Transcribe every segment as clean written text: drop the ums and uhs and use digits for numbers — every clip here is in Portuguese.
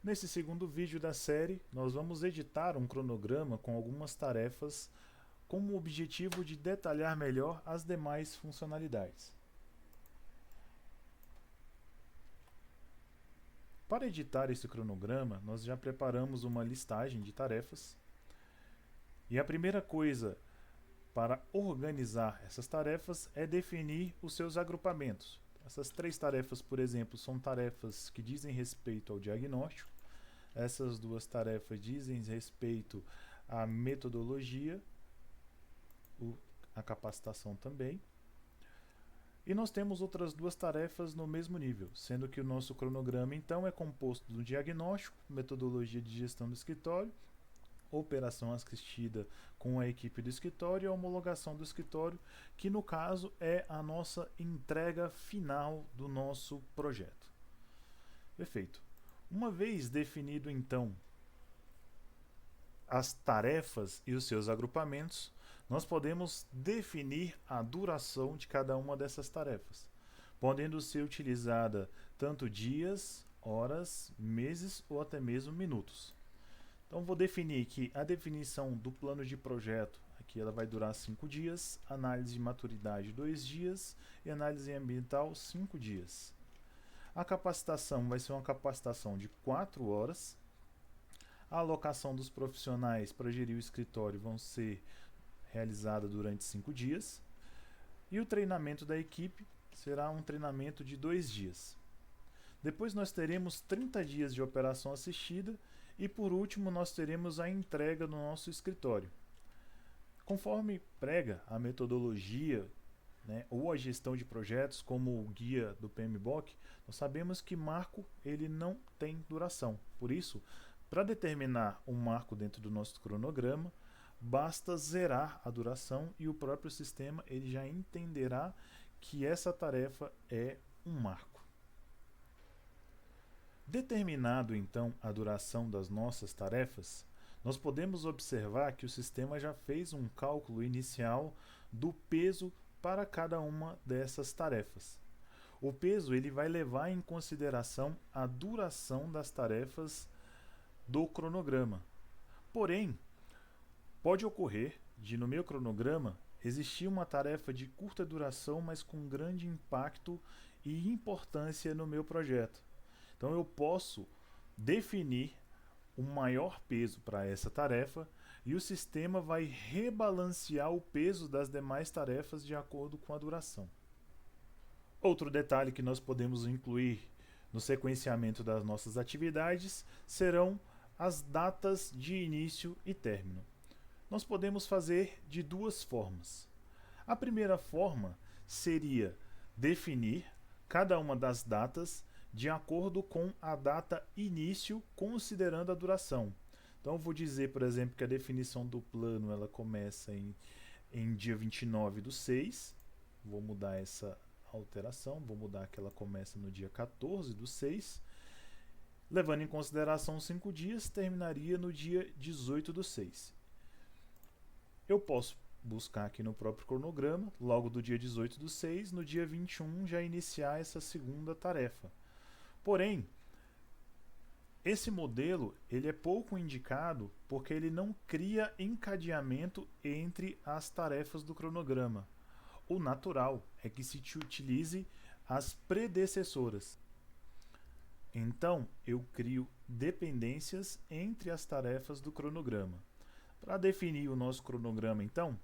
Nesse segundo vídeo da série, nós vamos editar um cronograma com algumas tarefas com o objetivo de detalhar melhor as demais funcionalidades. Para editar esse cronograma, nós já preparamos uma listagem de tarefas. E a primeira coisa para organizar essas tarefas é definir os seus agrupamentos. Essas três tarefas, por exemplo, são tarefas que dizem respeito ao diagnóstico. Essas duas tarefas dizem respeito à metodologia, a capacitação também. E nós temos outras duas tarefas no mesmo nível, sendo que o nosso cronograma então é composto do diagnóstico, metodologia de gestão do escritório, operação assistida com a equipe do escritório e a homologação do escritório, que no caso é a nossa entrega final do nosso projeto. Perfeito. Uma vez definido então as tarefas e os seus agrupamentos, nós podemos definir a duração de cada uma dessas tarefas, podendo ser utilizada tanto dias, horas, meses ou até mesmo minutos. Então vou definir que a definição do plano de projeto, aqui ela vai durar 5 dias, análise de maturidade 2 dias e análise ambiental 5 dias. A capacitação vai ser uma capacitação de 4 horas. A alocação dos profissionais para gerir o escritório vão ser realizada durante 5 dias. E o treinamento da equipe será um treinamento de 2 dias. Depois nós teremos 30 dias de operação assistida e por último nós teremos a entrega no nosso escritório. Conforme prega a metodologia, ou a gestão de projetos, como o guia do PMBOK, nós sabemos que marco ele não tem duração. Por isso, para determinar um marco dentro do nosso cronograma, basta zerar a duração e o próprio sistema ele já entenderá que essa tarefa é um marco. Determinado então a duração das nossas tarefas, nós podemos observar que o sistema já fez um cálculo inicial do peso para cada uma dessas tarefas. O peso ele vai levar em consideração a duração das tarefas do cronograma. Porém, pode ocorrer de no meu cronograma existir uma tarefa de curta duração, mas com grande impacto e importância no meu projeto. Então eu posso definir um maior peso para essa tarefa e o sistema vai rebalancear o peso das demais tarefas de acordo com a duração. Outro detalhe que nós podemos incluir no sequenciamento das nossas atividades serão as datas de início e término. Nós podemos fazer de duas formas. A primeira forma seria definir cada uma das datas de acordo com a data início, considerando a duração. Então, eu vou dizer, por exemplo, que a definição do plano ela começa em dia 29/6. Vou mudar essa alteração, vou mudar que ela começa no dia 14/6. Levando em consideração 5 dias, terminaria no dia 18/6. Eu posso buscar aqui no próprio cronograma, logo do dia 18/6, no dia 21 já iniciar essa segunda tarefa. Porém, esse modelo ele é pouco indicado porque ele não cria encadeamento entre as tarefas do cronograma. O natural é que se utilize as predecessoras. Então, eu crio dependências entre as tarefas do cronograma. Para definir o nosso cronograma, então,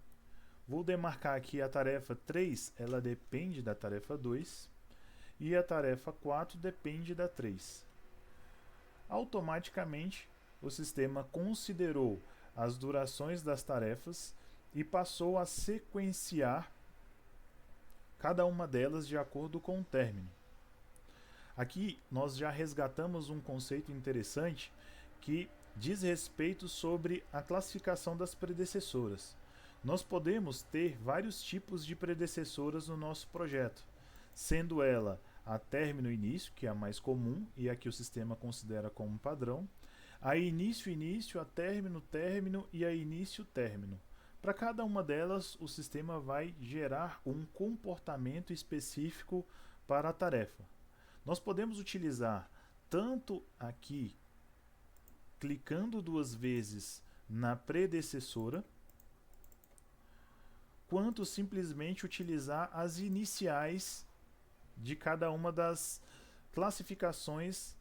vou demarcar aqui a tarefa 3, ela depende da tarefa 2, e a tarefa 4 depende da 3. Automaticamente, o sistema considerou as durações das tarefas e passou a sequenciar cada uma delas de acordo com o término. Aqui nós já resgatamos um conceito interessante que diz respeito sobre a classificação das predecessoras. Nós podemos ter vários tipos de predecessoras no nosso projeto, sendo ela a término início, que é a mais comum e a que o sistema considera como padrão, a início início, a término término e a início término. Para cada uma delas, o sistema vai gerar um comportamento específico para a tarefa. Nós podemos utilizar tanto aqui clicando 2 vezes na predecessora, quanto simplesmente utilizar as iniciais de cada uma das classificações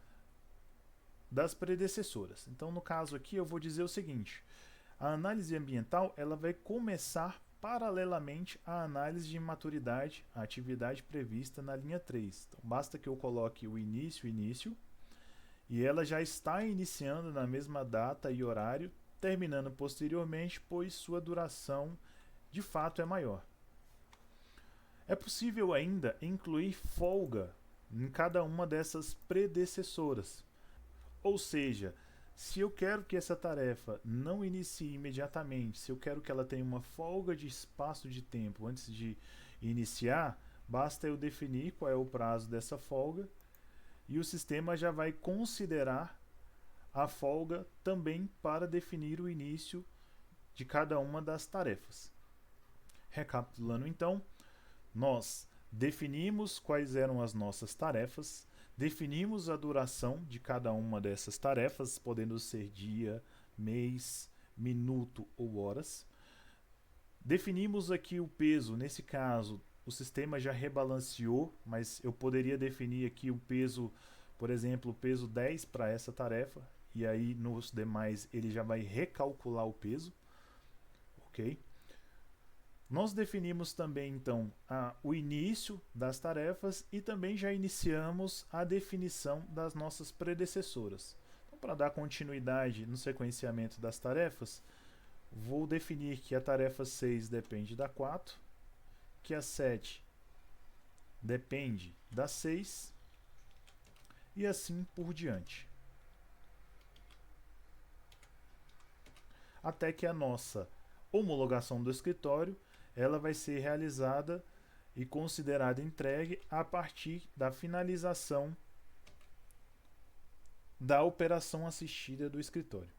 das predecessoras. Então, no caso aqui, eu vou dizer o seguinte: a análise ambiental ela vai começar paralelamente à análise de maturidade, a atividade prevista na linha 3. Então, basta que eu coloque o início, e ela já está iniciando na mesma data e horário, terminando posteriormente, pois sua duração de fato é maior. É possível ainda incluir folga em cada uma dessas predecessoras. Ou seja, se eu quero que essa tarefa não inicie imediatamente, se eu quero que ela tenha uma folga de espaço de tempo antes de iniciar, basta eu definir qual é o prazo dessa folga e o sistema já vai considerar a folga também para definir o início de cada uma das tarefas. Recapitulando então, nós definimos quais eram as nossas tarefas, definimos a duração de cada uma dessas tarefas, podendo ser dia, mês, minuto ou horas. Definimos aqui o peso, nesse caso o sistema já rebalanceou, mas eu poderia definir aqui o peso, por exemplo, o peso 10 para essa tarefa, e aí nos demais ele já vai recalcular o peso, ok? Nós definimos também, então, o início das tarefas e também já iniciamos a definição das nossas predecessoras. Então, para dar continuidade no sequenciamento das tarefas, vou definir que a tarefa 6 depende da 4, que a 7 depende da 6 e assim por diante. Até que a nossa homologação do escritório ela vai ser realizada e considerada entregue a partir da finalização da operação assistida do escritório.